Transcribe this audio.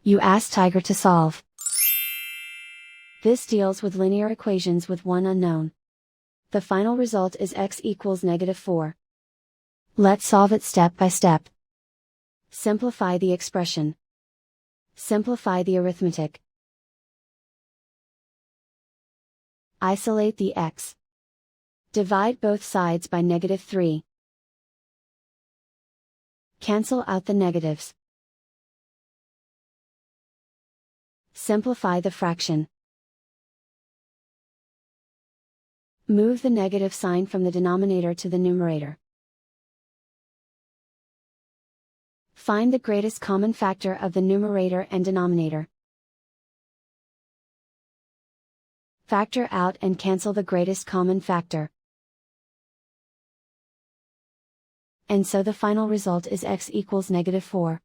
You ask Tiger to solve. This deals with linear equations with one unknown. The final result is x equals -4. Let's solve it step by step. Simplify the expression. Simplify the arithmetic. Isolate the x. Divide both sides by -3. Cancel out the negatives. Simplify the fraction. Move the negative sign from the denominator to the numerator. Find the greatest common factor of the numerator and denominator. Factor out and cancel the greatest common factor. And so the final result is x equals -4.